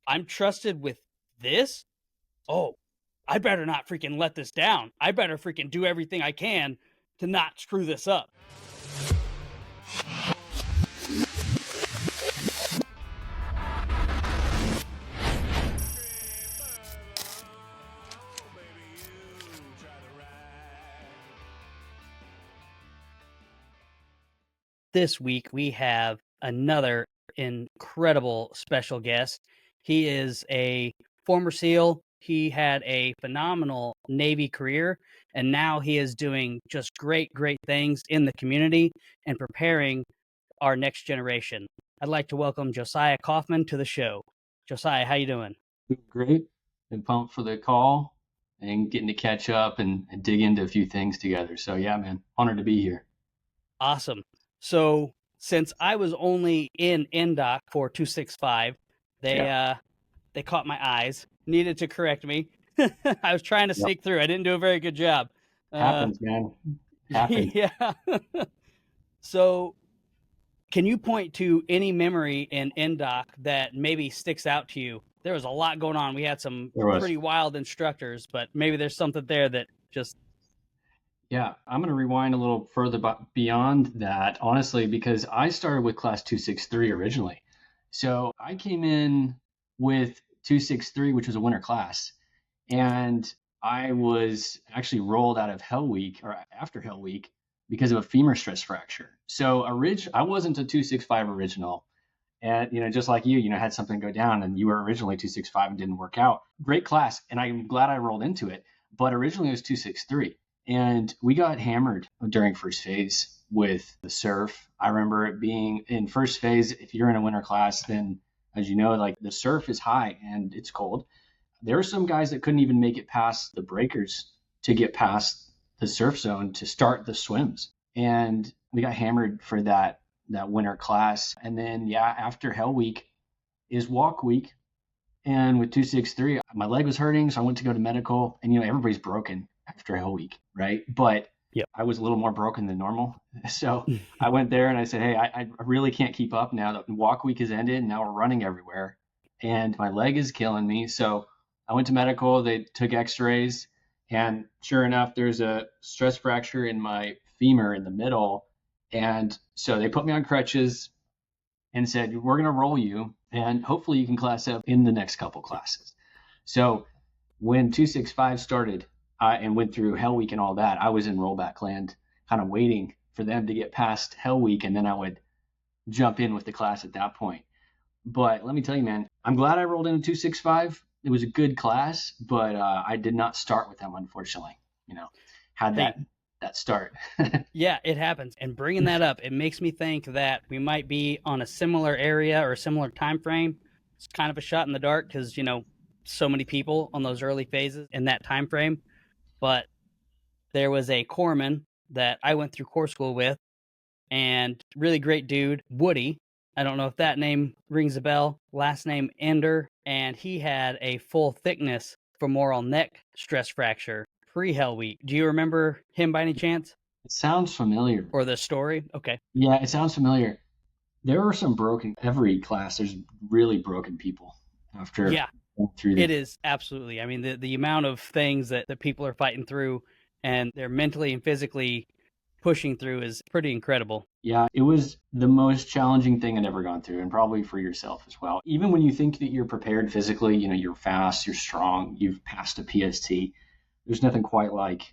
I'm trusted with this. Oh, I better not freaking let this down. I better freaking do everything I can to not screw this up. This week we have another incredible special guest. He is a former SEAL. He had a phenomenal Navy career, and now he is doing just great things in the community and preparing our next generation. I'd like to welcome Josiah Kauffman to the show. Josiah, how you doing? Great. Been pumped for the call and getting to catch up and dig into a few things together. So yeah, man, honored to be here. Awesome. So since I was only in NDOC for 265, they caught my eyes, needed to correct me. I was trying to sneak through. I didn't do a very good job. Happens, man. Happens. Yeah. So can you point to any memory in NDOC that maybe sticks out to you? There was a lot going on. We had some pretty wild instructors, but maybe there's something there that just... Yeah, I'm going to rewind a little further beyond that, honestly, because I started with class 263 originally. So I came in with 263, which was a winter class, and I was actually rolled out of Hell Week or after Hell Week because of a femur stress fracture. So I wasn't a 265 original. And, just like you, had something go down and you were originally 265 and didn't work out. Great class. And I'm glad I rolled into it. But originally it was 263. And we got hammered during first phase with the surf. I remember it being in first phase, if you're in a winter class, then as you know, like the surf is high and it's cold. There were some guys that couldn't even make it past the breakers to get past the surf zone to start the swims. And we got hammered for that winter class. And then, after Hell Week is walk week. And with 263, my leg was hurting. So I went to go to medical and, everybody's broken after Hell Week, right? But I was a little more broken than normal. So I went there and I said, hey, I really can't keep up now. The walk week has ended and now we're running everywhere. And my leg is killing me. So I went to medical. They took x-rays. And sure enough, there's a stress fracture in my femur in the middle. And so they put me on crutches and said, we're going to roll you and hopefully you can class up in the next couple classes. So when 265 started and went through Hell Week and all that, I was in rollback land, kind of waiting for them to get past Hell Week. And then I would jump in with the class at that point. But let me tell you, man, I'm glad I rolled into 265. It was a good class, but I did not start with them, unfortunately. Had that start. Yeah, it happens. And bringing that up, it makes me think that we might be on a similar area or a similar time frame. It's kind of a shot in the dark because, so many people on those early phases in that time frame. But there was a corpsman that I went through corps school with, and really great dude, Woody. I don't know if that name rings a bell. Last name Ender, and he had a full thickness femoral neck stress fracture pre-Hell Week. Do you remember him by any chance? It sounds familiar. Or the story? Okay. Yeah, it sounds familiar. There were some every class, there's really broken people after. Yeah, it is. Absolutely. I mean, the amount of things that people are fighting through and they're mentally and physically pushing through is pretty incredible. Yeah, it was the most challenging thing I'd ever gone through, and probably for yourself as well. Even when you think that you're prepared physically, you're fast, you're strong, you've passed a PST, there's nothing quite like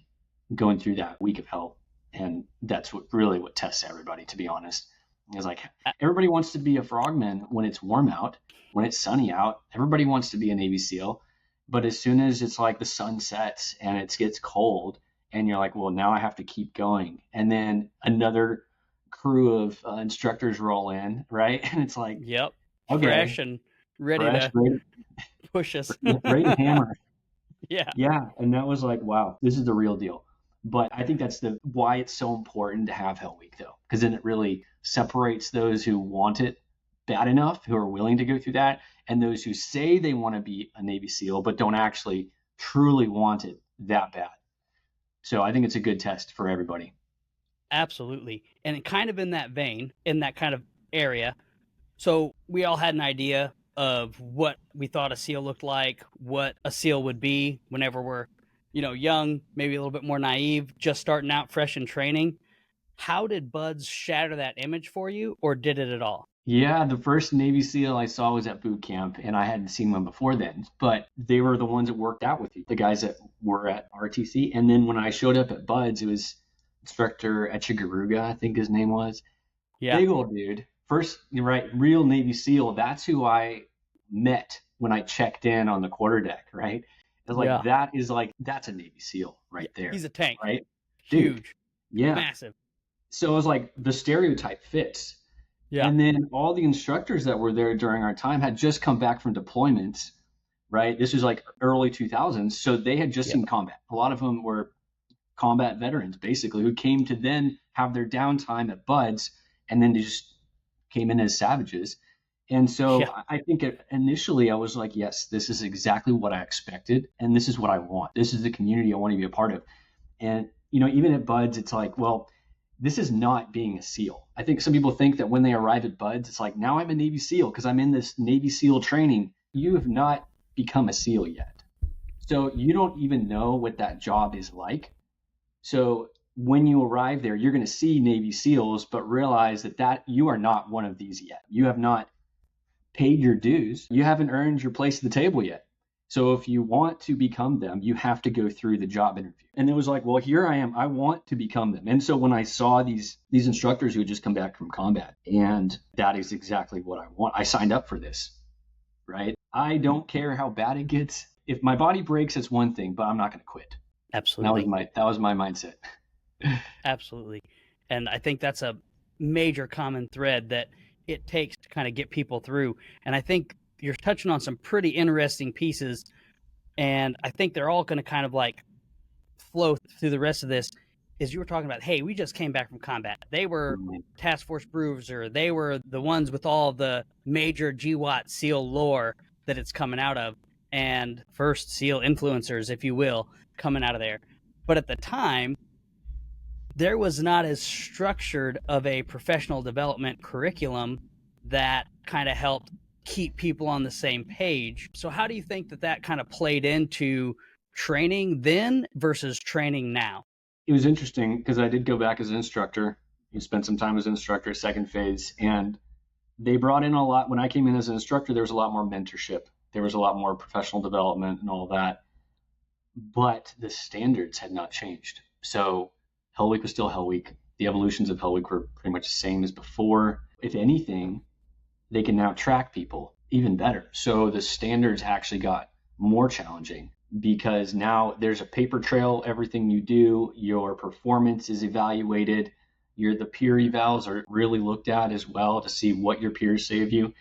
going through that week of hell. And that's what tests everybody, to be honest. It's like everybody wants to be a frogman when it's warm out, when it's sunny out. Everybody wants to be a Navy SEAL. But as soon as it's like the sun sets and it gets cold and you're like, well, now I have to keep going. And then another crew of instructors roll in, right? And it's like, yep, okay, fresh and ready to push us. Ready to hammer. Yeah. Yeah. And that was like, wow, this is the real deal. But I think that's why it's so important to have Hell Week, though, because then it really separates those who want it bad enough, who are willing to go through that, and those who say they want to be a Navy SEAL, but don't actually truly want it that bad. So I think it's a good test for everybody. Absolutely. And kind of in that vein, in that kind of area. So we all had an idea of what we thought a SEAL looked like, what a SEAL would be whenever we're, young, maybe a little bit more naive, just starting out fresh in training. How did Buds shatter that image for you, or did it at all? Yeah, the first Navy SEAL I saw was at boot camp, and I hadn't seen one before then. But they were the ones that worked out with you, the guys that were at RTC. And then when I showed up at Buds, it was Instructor Echegaruga, I think his name was. Yeah. Big old dude. First, you're right, real Navy SEAL. That's who I met when I checked in on the quarterdeck, right? It's like that's a Navy SEAL right there, He's a tank. right? Dude, Huge. yeah. Massive. So it was like the stereotype fits. Yeah. And then all the instructors that were there during our time had just come back from deployments, right? This was like early 2000s. So they had just seen combat. A lot of them were combat veterans, basically, who came to then have their downtime at Buds, and then they just came in as savages. And so I think initially I was like, yes, this is exactly what I expected. And this is what I want. This is the community I want to be a part of. And, even at Buds, it's like, well, this is not being a SEAL. I think some people think that when they arrive at Buds, it's like, now I'm a Navy SEAL because I'm in this Navy SEAL training. You have not become a SEAL yet. So you don't even know what that job is like. So when you arrive there, you're going to see Navy SEALs, but realize that you are not one of these yet. You have not paid your dues. You haven't earned your place at the table yet. So if you want to become them, you have to go through the job interview. And it was like, well, here I am. I want to become them. And so when I saw these instructors who had just come back from combat, and that is exactly what I want. I signed up for this, right? I don't care how bad it gets. If my body breaks, it's one thing, but I'm not going to quit. Absolutely. That was my mindset. Absolutely. And I think that's a major common thread that it takes to kind of get people through. And I think you're touching on some pretty interesting pieces, and I think they're all going to kind of like flow through the rest of this. Is you were talking about, hey, we just came back from combat. They were Task Force Bruiser. They were the ones with all the major GWAT SEAL lore that it's coming out of, and first SEAL influencers, if you will, coming out of there. But at the time, there was not as structured of a professional development curriculum that kind of helped keep people on the same page. So how do you think that kind of played into training then versus training now? It was interesting because I did go back as an instructor. You spent some time as an instructor, second phase, and they brought in a lot. When I came in as an instructor, there was a lot more mentorship. There was a lot more professional development and all that. But the standards had not changed. So Hell Week was still Hell Week. The evolutions of Hell Week were pretty much the same as before. If anything, they can now track people even better. So the standards actually got more challenging because now there's a paper trail. Everything you do, your performance is evaluated. The peer evals are really looked at as well to see what your peers say of you.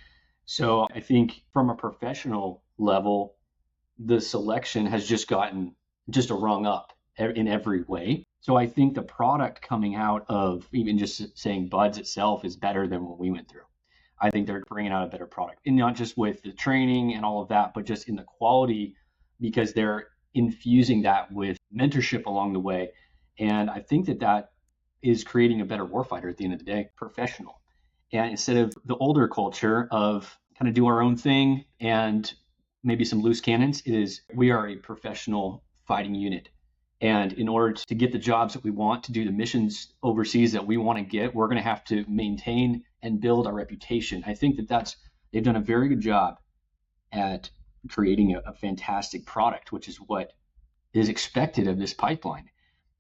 So I think from a professional level, the selection has just gotten just a rung up in every way. So I think the product coming out of even just saying Buds itself is better than what we went through. I think they're bringing out a better product, and not just with the training and all of that, but just in the quality, because they're infusing that with mentorship along the way. And I think that is creating a better warfighter at the end of the day, professional. And instead of the older culture of kind of do our own thing and maybe some loose cannons, it is we are a professional fighting unit. And in order to get the jobs that we want, to do the missions overseas that we want to get, we're going to have to maintain and build our reputation. I think they've done a very good job at creating a fantastic product, which is what is expected of this pipeline.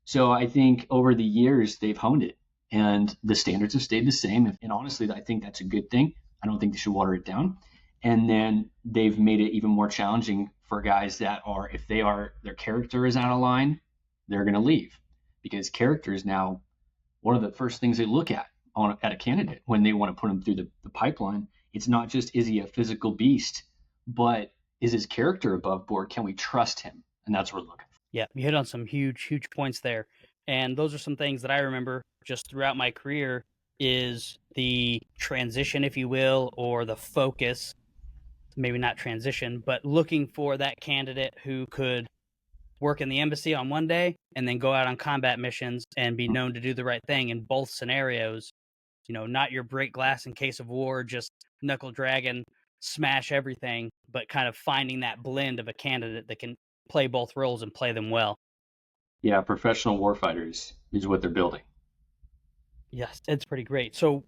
So I think over the years, they've honed it, and the standards have stayed the same. And honestly, I think that's a good thing. I don't think they should water it down. And then they've made it even more challenging for guys that are, if their character is out of line, they're going to leave, because character is now one of the first things they look at a candidate when they want to put them through the pipeline. It's not just, is he a physical beast, but is his character above board? Can we trust him? And that's what we're looking for. Yeah, you hit on some huge points there. And those are some things that I remember just throughout my career, is the transition, if you will, or the focus, maybe not transition, but looking for that candidate who could work in the embassy on one day and then go out on combat missions and be known to do the right thing in both scenarios. Not your break glass in case of war, just knuckle dragging smash everything, but kind of finding that blend of a candidate that can play both roles and play them well. Yeah, professional warfighters is what they're building. Yes, it's pretty great. So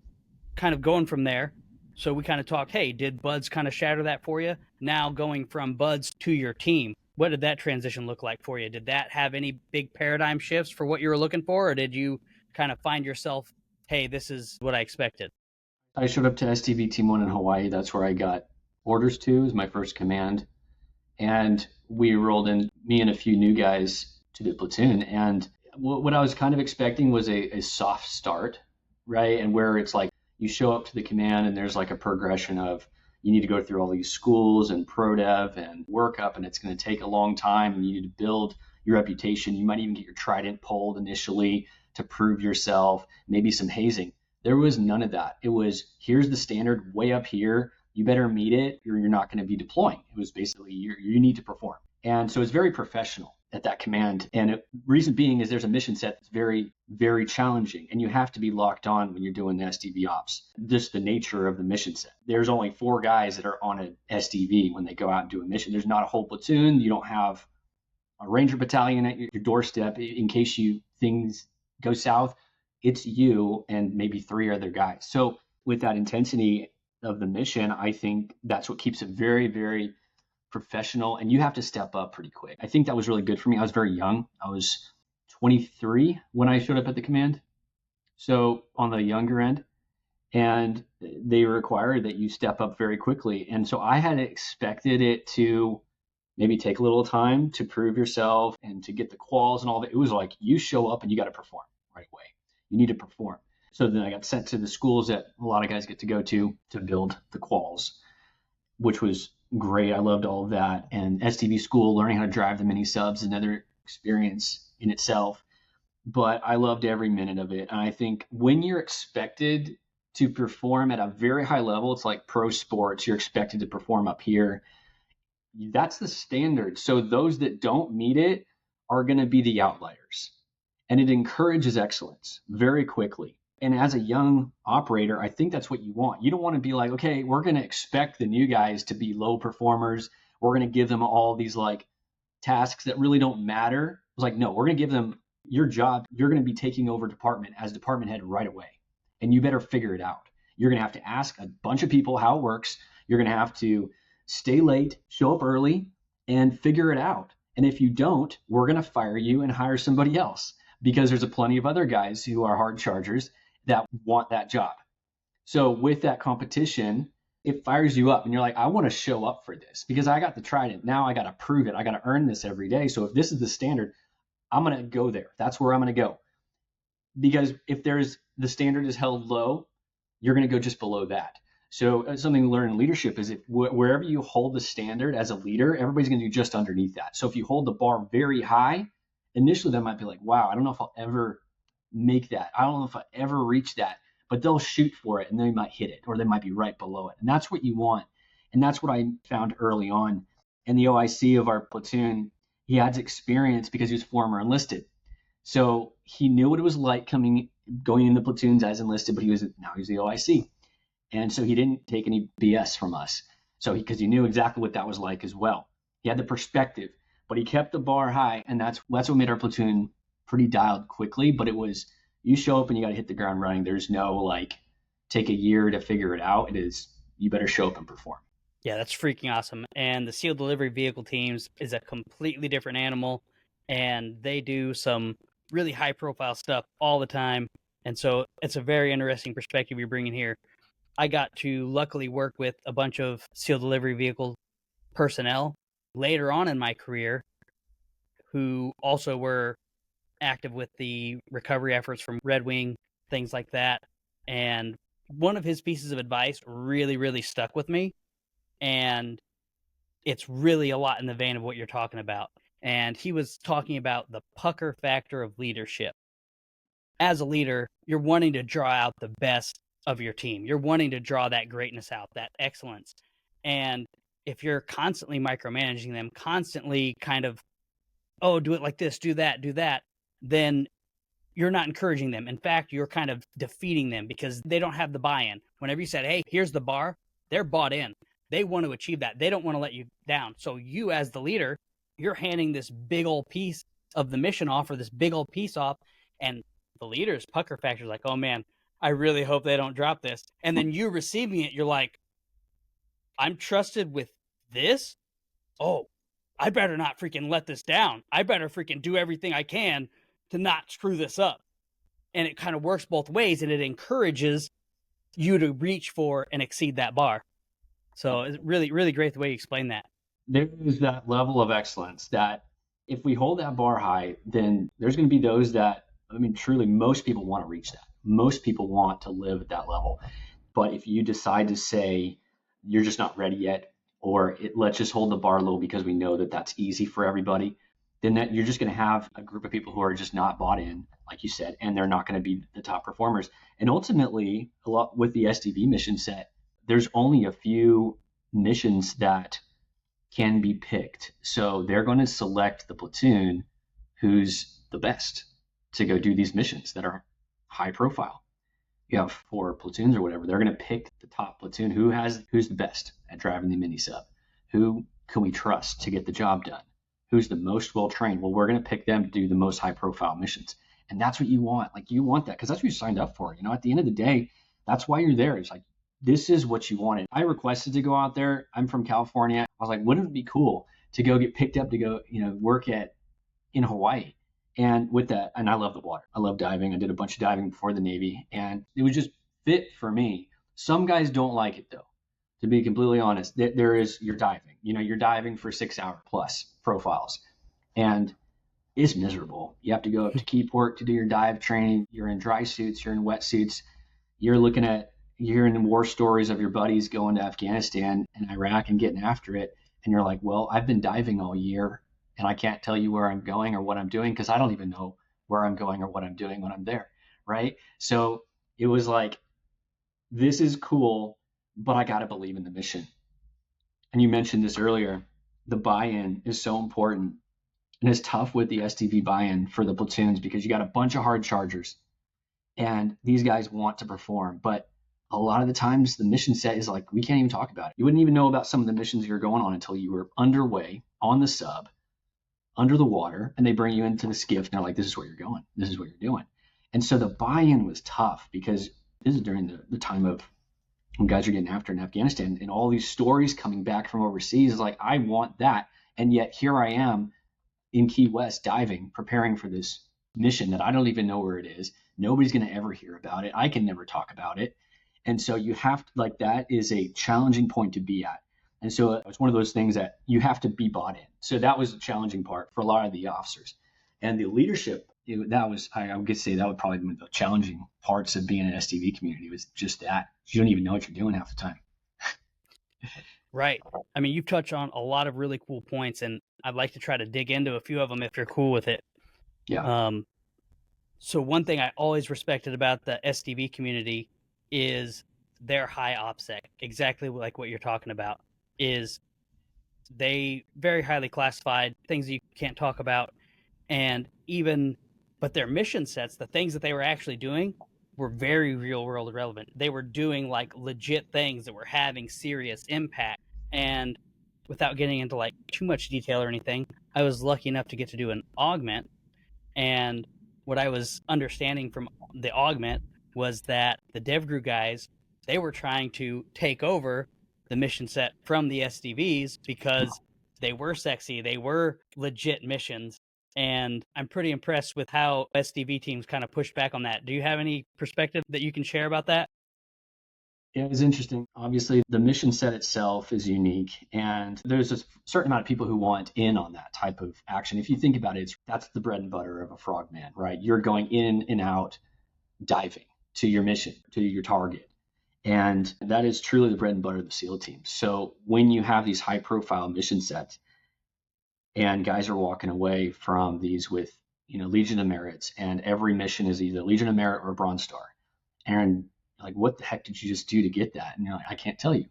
kind of going from there, so we kind of talked, hey, did buds kind of shatter that for you? Now going from buds to your team, what did that transition look like for you? Did that have any big paradigm shifts for what you were looking for, or did you kind of find yourself, hey, this is what I expected? I showed up to SDV Team One in Hawaii. That's where I got orders to, as my first command. And we rolled in, me and a few new guys, to the platoon. And what I was kind of expecting was a soft start, right? And where it's like you show up to the command and there's like a progression of you need to go through all these schools and pro dev and work up, and it's going to take a long time, and you need to build your reputation. You might even get your trident pulled initially to prove yourself, maybe some hazing. There was none of that. It was, here's the standard way up here. You better meet it or you're not going to be deploying. It was basically you need to perform. And so it's very professional at that command. And reason being is there's a mission set that's very, very challenging. And you have to be locked on when you're doing the SDV ops. Just the nature of the mission set. There's only 4 guys that are on an SDV when they go out and do a mission. There's not a whole platoon. You don't have a ranger battalion at your doorstep in case things go south. It's you and maybe 3 other guys. So with that intensity of the mission, I think that's what keeps it very, very professional, and you have to step up pretty quick. I think that was really good for me. I was very young. I was 23 when I showed up at the command, so on the younger end, and they required that you step up very quickly. And so I had expected it to maybe take a little time to prove yourself and to get the quals and all that. It was like you show up and you got to perform right away. You need to perform. So then I got sent to the schools that a lot of guys get to go to build the quals, which was great. I loved all of that. And SDV school, learning how to drive the mini subs, another experience in itself. But I loved every minute of it. And I think when you're expected to perform at a very high level, it's like pro sports, you're expected to perform up here. That's the standard. So those that don't meet it are going to be the outliers. And it encourages excellence very quickly. And as a young operator, I think that's what you want. You don't want to be like, okay, we're going to expect the new guys to be low performers. We're going to give them all these like tasks that really don't matter. It's like, no, we're going to give them your job. You're going to be taking over department as department head right away. And you better figure it out. You're going to have to ask a bunch of people how it works. You're going to have to stay late, show up early, and figure it out. And if you don't, we're going to fire you and hire somebody else, because there's a plenty of other guys who are hard chargers that want that job. So with that competition, it fires you up and you're like, I want to show up for this because I got the trident. Now I got to prove it. I got to earn this every day. So if this is the standard, I'm going to go there. That's where I'm going to go. Because if the standard is held low, you're going to go just below that. So something to learn in leadership is wherever you hold the standard as a leader, everybody's going to do just underneath that. So if you hold the bar very high, initially they might be like, wow, I don't know if I'll ever make that. I don't know if I ever reach that, but they'll shoot for it and they might hit it, or they might be right below it. And that's what you want. And that's what I found early on. And the OIC of our platoon, he had experience because he was former enlisted. So he knew what it was like going in the platoons as enlisted, but now he's the OIC. And so he didn't take any BS from us. So because he knew exactly what that was like as well. He had the perspective, but he kept the bar high. And that's what made our platoon pretty dialed quickly. But it was, you show up and you got to hit the ground running. There's no like, take a year to figure it out. It is, you better show up and perform. Yeah, that's freaking awesome. And the SEAL delivery vehicle teams is a completely different animal. And they do some really high profile stuff all the time. And so it's a very interesting perspective you're bringing here. I got to luckily work with a bunch of SEAL delivery vehicle personnel later on in my career who also were active with the recovery efforts from Red Wing, things like that. And one of his pieces of advice really, really stuck with me. And it's really a lot in the vein of what you're talking about. And he was talking about the pucker factor of leadership. As a leader, you're wanting to draw out the best of your team. You're wanting to draw that greatness out, that excellence. And if you're constantly micromanaging them, constantly kind of, oh, do it like this, do that, then you're not encouraging them. In fact, you're kind of defeating them because they don't have the buy-in. Whenever you said, hey, here's the bar, they're bought in. They want to achieve that. They don't want to let you down. So you, as the leader, you're handing this big old piece of the mission off, or this big old piece off, and the leader's pucker factor is like, oh man, I really hope they don't drop this. And then you receiving it, you're like, I'm trusted with this? Oh, I better not freaking let this down. I better freaking do everything I can to not screw this up. And it kind of works both ways, and it encourages you to reach for and exceed that bar. So it's really, really great the way you explain that. There is that level of excellence that if we hold that bar high, then there's going to be those that, I mean, truly, most people want to reach that. Most people want to live at that level. But if you decide to say you're just not ready yet, or let's just hold the bar low because we know that that's easy for everybody, then that you're just going to have a group of people who are just not bought in, like you said, and they're not going to be the top performers. And ultimately, a lot with the SDV mission set, there's only a few missions that can be picked. So they're going to select the platoon who's the best to go do these missions that are high profile. You have 4 platoons or whatever. They're going to pick the top platoon who's the best at driving the mini sub. Who can we trust to get the job done? Who's the most well trained? Well, we're going to pick them to do the most high profile missions. And that's what you want. Like, you want that because that's what you signed up for. At the end of the day, that's why you're there. It's like, this is what you wanted. I requested to go out there. I'm from California. I was like, wouldn't it be cool to go get picked up to go, work in Hawaii? And with that, and I love the water. I love diving. I did a bunch of diving before the Navy, and it was just fit for me. Some guys don't like it, though. To be completely honest, you're diving. You're diving for 6-hour plus profiles, and it's miserable. You have to go up to Keyport to do your dive training. You're in dry suits. You're in wet suits. You're hearing war stories of your buddies going to Afghanistan and Iraq and getting after it. And you're like, well, I've been diving all year and I can't tell you where I'm going or what I'm doing because I don't even know where I'm going or what I'm doing when I'm there. Right. So it was like, this is cool, but I got to believe in the mission. And you mentioned this earlier. The buy-in is so important. And it's tough with the SDV buy-in for the platoons because you got a bunch of hard chargers and these guys want to perform. But a lot of the times the mission set is like, we can't even talk about it. You wouldn't even know about some of the missions you're going on until you were underway on the sub, under the water, and they bring you into the skiff and they're like, this is where you're going. This is what you're doing. And so the buy-in was tough because this is during the time of when guys are getting after in Afghanistan and all these stories coming back from overseas is like, I want that. And yet here I am in Key West diving, preparing for this mission that I don't even know where it is. Nobody's going to ever hear about it. I can never talk about it. And so you have to, like, that is a challenging point to be at. And so it's one of those things that you have to be bought in. So that was the challenging part for a lot of the officers. And the leadership, I would say that would probably be the challenging parts of being an SDV community was just that. You don't even know what you're doing half the time. Right. I mean, you've touched on a lot of really cool points, and I'd like to try to dig into a few of them if you're cool with it. Yeah. So one thing I always respected about the SDV community is their high OPSEC, exactly like what you're talking about, is they very highly classified, things you can't talk about, but their mission sets, the things that they were actually doing, were very real world relevant. They were doing like legit things that were having serious impact. And without getting into like too much detail or anything, I was lucky enough to get to do an augment. And what I was understanding from the augment was that the DevGru guys, they were trying to take over the mission set from the SDVs because they were sexy, they were legit missions. And I'm pretty impressed with how SDV teams kind of pushed back on that. Do you have any perspective that you can share about that? Yeah, it was interesting. Obviously, the mission set itself is unique, and there's a certain amount of people who want in on that type of action. If you think about it, that's the bread and butter of a frogman, right? You're going in and out diving to your mission, to your target. And that is truly the bread and butter of the SEAL team. So when you have these high profile mission sets and guys are walking away from these with, Legion of Merits, and every mission is either Legion of Merit or Bronze Star. And like, what the heck did you just do to get that? And you're like, I can't tell you.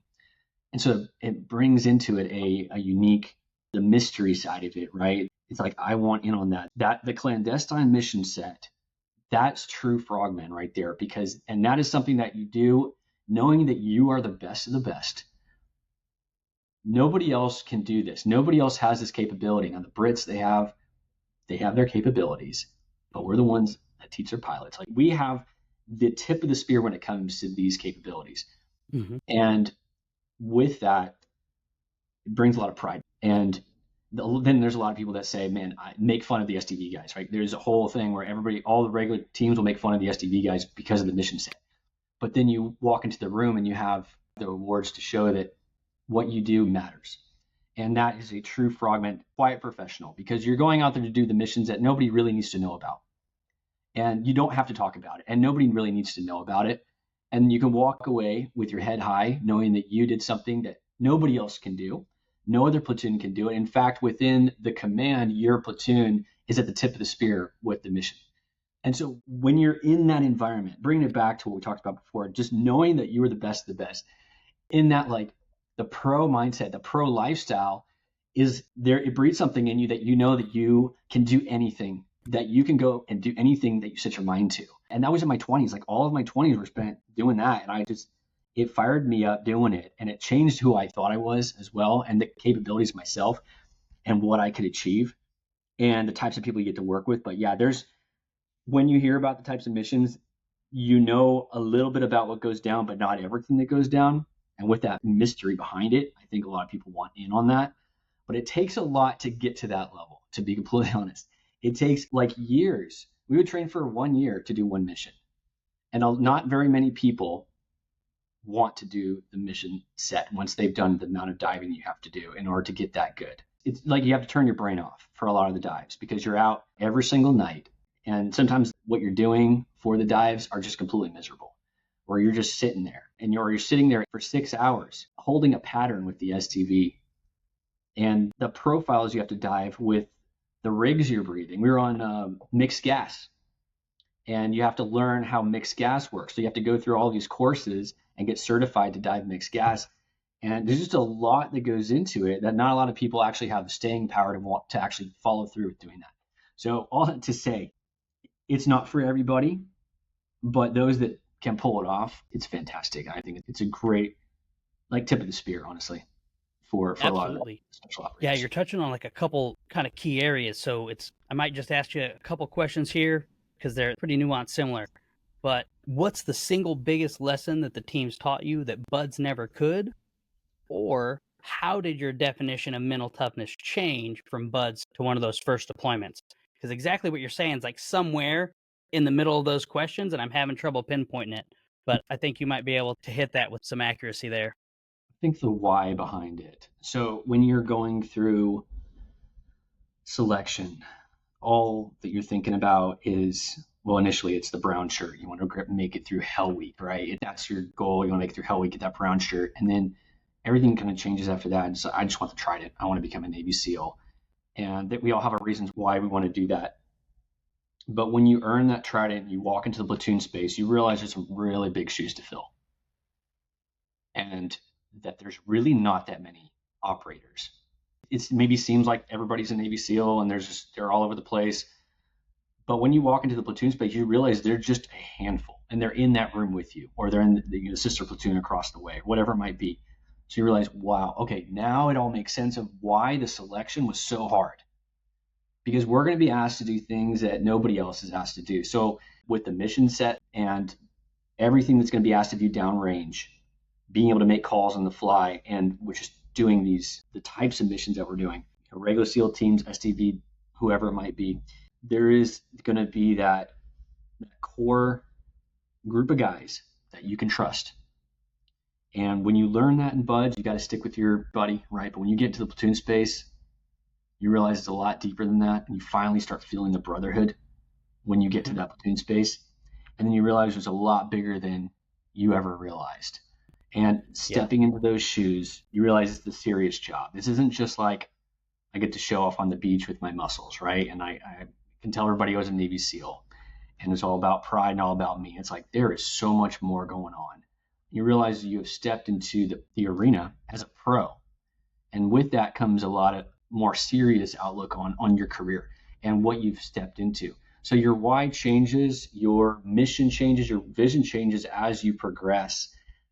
And so it brings into it a unique, the mystery side of it, right? It's like, I want in on that the clandestine mission set, that's true frogman right there, and that is something that you do knowing that you are the best of the best. nobody else can do this. Nobody else has this capability. Now the Brits, they have their capabilities, but we're the ones that teach their pilots. Like, we have the tip of the spear when it comes to these capabilities. Mm-hmm. And with that, it brings a lot of pride. And then there's a lot of people that say, man, I make fun of the SDV guys, right? There's a whole thing where all the regular teams will make fun of the SDV guys because of the mission set. But then you walk into the room and you have the awards to show that what you do matters. And that is a true frogman, quiet professional, because you're going out there to do the missions that nobody really needs to know about. And you don't have to talk about it. And nobody really needs to know about it. And you can walk away with your head high, knowing that you did something that nobody else can do. No other platoon can do it. In fact, within the command, your platoon is at the tip of the spear with the mission. And so when you're in that environment, bringing it back to what we talked about before, just knowing that you are the best of the best, in that, like, the pro mindset, the pro lifestyle is there. It breeds something in you that you know that you can do anything, that you can go and do anything that you set your mind to. And that was in my 20s. Like, all of my 20s were spent doing that. And it fired me up doing it. And it changed who I thought I was as well, and the capabilities of myself and what I could achieve and the types of people you get to work with. But yeah, when you hear about the types of missions, you know a little bit about what goes down, but not everything that goes down. And with that mystery behind it, I think a lot of people want in on that. But it takes a lot to get to that level, to be completely honest. It takes like years. We would train for 1 year to do one mission. And not very many people want to do the mission set once they've done the amount of diving you have to do in order to get that good. It's like you have to turn your brain off for a lot of the dives because you're out every single night. And sometimes what you're doing for the dives are just completely miserable, or you're just sitting there and you're sitting there for 6 hours holding a pattern with the SDV and the profiles you have to dive with, the rigs you're breathing. We were on mixed gas, and you have to learn how mixed gas works. So you have to go through all these courses and get certified to dive mixed gas. And there's just a lot that goes into it that not a lot of people actually have the staying power to want to actually follow through with doing that. So all that to say, it's not for everybody, but those that can pull it off, it's fantastic. I think it's a great, like, tip of the spear, honestly, for a lot of special operators. Yeah, you're touching on like a couple kind of key areas. So I might just ask you a couple questions here because they're pretty nuanced, similar. But what's the single biggest lesson that the teams taught you that buds never could? Or how did your definition of mental toughness change from buds to one of those first deployments? Because exactly what you're saying is like somewhere in the middle of those questions, and I'm having trouble pinpointing it. But I think you might be able to hit that with some accuracy there. I think the why behind it. So when you're going through selection, all that you're thinking about is, well, initially it's the brown shirt. You want to make it through Hell Week, right? If that's your goal, you want to make it through Hell Week, get that brown shirt. And then everything kind of changes after that. And so I just want the trident. I want to become a Navy SEAL. And that we all have our reasons why we want to do that. But when you earn that trident, you walk into the platoon space, you realize there's some really big shoes to fill. And that there's really not that many operators. It maybe seems like everybody's a Navy SEAL and they're all over the place. But when you walk into the platoon space, you realize they're just a handful, and they're in that room with you, or they're in the sister platoon across the way, whatever it might be. So you realize, wow, okay, now it all makes sense of why the selection was so hard. Because we're going to be asked to do things that nobody else is asked to do. So with the mission set and everything that's going to be asked of you downrange, being able to make calls on the fly, and we're just doing the types of missions that we're doing, regular SEAL teams, SDV, whoever it might be, there is going to be that core group of guys that you can trust. And when you learn that in buds, you got to stick with your buddy, right? But when you get into the platoon space, you realize it's a lot deeper than that. And you finally start feeling the brotherhood when you get to that platoon space. And then you realize it's a lot bigger than you ever realized. And stepping into those shoes, you realize it's the serious job. This isn't just like I get to show off on the beach with my muscles, right? And I can tell everybody I was a Navy SEAL. And it's all about pride and all about me. It's like there is so much more going on. You realize you have stepped into the arena as a pro. And with that comes a lot of more serious outlook on your career and what you've stepped into. So your why changes, your mission changes, your vision changes as you progress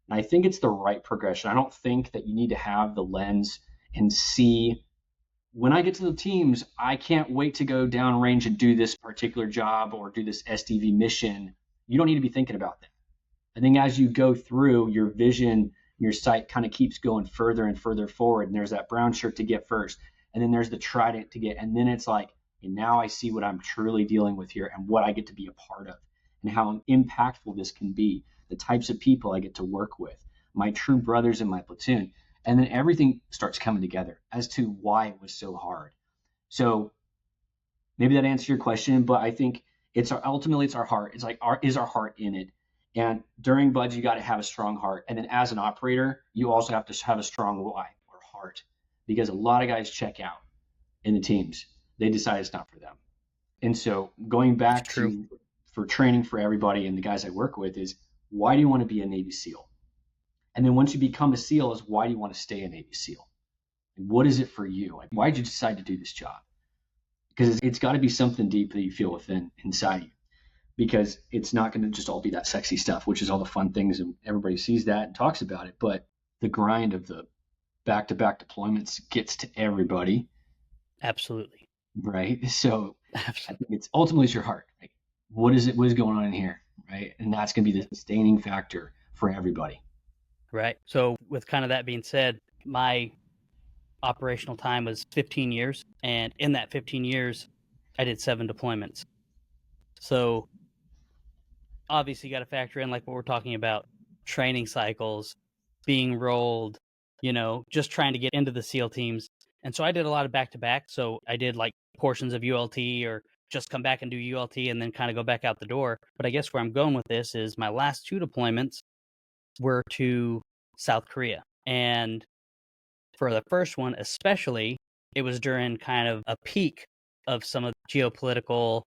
And I think it's the right progression. I don't think that you need to have the lens and see, when I get to the teams, I can't wait to go downrange and do this particular job or do this SDV mission. You don't need to be thinking about that. I think as you go through, your vision, your sight kind of keeps going further and further forward. And there's that brown shirt to get first. And then there's the trident to get. And then it's like, and now I see what I'm truly dealing with here and what I get to be a part of and how impactful this can be, the types of people I get to work with, my true brothers in my platoon. And then everything starts coming together as to why it was so hard. So maybe that answers your question, but I think ultimately it's our heart. It's like, is our heart in it? And during buds, you got to have a strong heart. And then as an operator, you also have to have a strong why or heart, because a lot of guys check out in the teams. They decide it's not for them. And so going back to for training for everybody and the guys I work with is, why do you want to be a Navy SEAL? And then once you become a SEAL is, why do you want to stay a Navy SEAL? And what is it for you? Like, why did you decide to do this job? Because it's got to be something deep that you feel inside you. Because it's not going to just all be that sexy stuff, which is all the fun things and everybody sees that and talks about it. But the grind of the back-to-back deployments gets to everybody. Absolutely. Right. So absolutely. I think it's ultimately your heart. Right? What is going on in here? Right. And that's going to be the sustaining factor for everybody. Right. So with kind of that being said, my operational time was 15 years. And in that 15 years, I did 7 deployments. So obviously you got to factor in like what we're talking about, training cycles, being rolled, just trying to get into the SEAL teams. And so I did a lot of back-to-back. So I did like portions of ULT or just come back and do ULT and then kind of go back out the door. But I guess where I'm going with this is my last 2 deployments were to South Korea. And for the first one especially, it was during kind of a peak of some of the geopolitical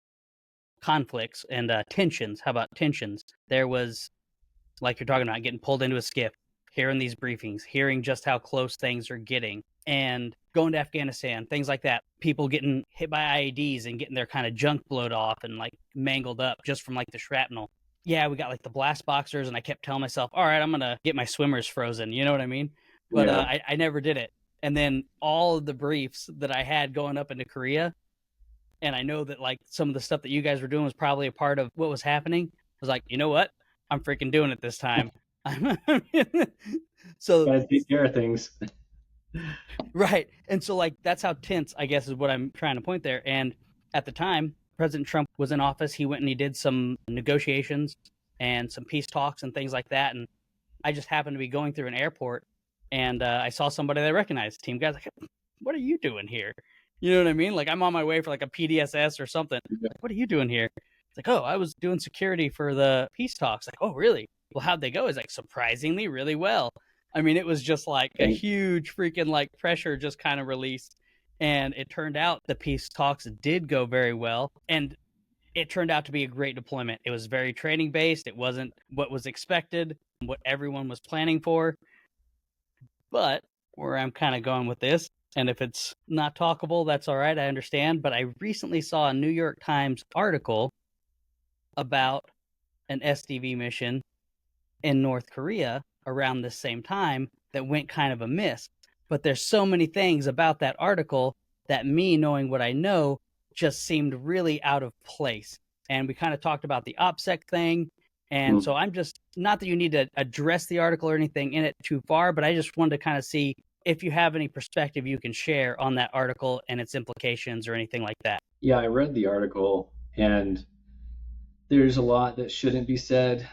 conflicts and tensions. How about tensions? There was, like you're talking about, getting pulled into a skiff, hearing these briefings, hearing just how close things are getting, and going to Afghanistan, things like that. People getting hit by IEDs and getting their kind of junk blowed off and like mangled up just from like the shrapnel. Yeah, we got like the blast boxers, and I kept telling myself, all right, I'm going to get my swimmers frozen. You know what I mean? But yeah. I never did it. And then all of the briefs that I had going up into Korea, and I know that like some of the stuff that you guys were doing was probably a part of what was happening. I was like, you know what? I'm freaking doing it this time. So guys take care of things. Right. And so like that's how tense, I guess, is what I'm trying to point there. And at the time, President Trump was in office. He went and he did some negotiations and some peace talks and things like that. And I just happened to be going through an airport, and I saw somebody that I recognized. Team guys, like, what are you doing here? You know what I mean? Like, I'm on my way for like a PDSS or something. Like, what are you doing here? It's like, oh, I was doing security for the peace talks. Like, oh, really? Well, how'd they go? It's like, surprisingly really well. I mean, it was just like a huge freaking like pressure just kind of released. And it turned out the peace talks did go very well. And it turned out to be a great deployment. It was very training based. It wasn't what was expected, what everyone was planning for. But where I'm kind of going with this, and if it's not talkable, that's all right. I understand. But I recently saw a New York Times article about an SDV mission in North Korea around the same time that went kind of amiss. But there's so many things about that article that me knowing what I know just seemed really out of place. And we kind of talked about the OPSEC thing. And so I'm just, not that you need to address the article or anything in it too far, but I just wanted to kind of see if you have any perspective you can share on that article and its implications or anything like that. Yeah, I read the article, and there's a lot that shouldn't be said.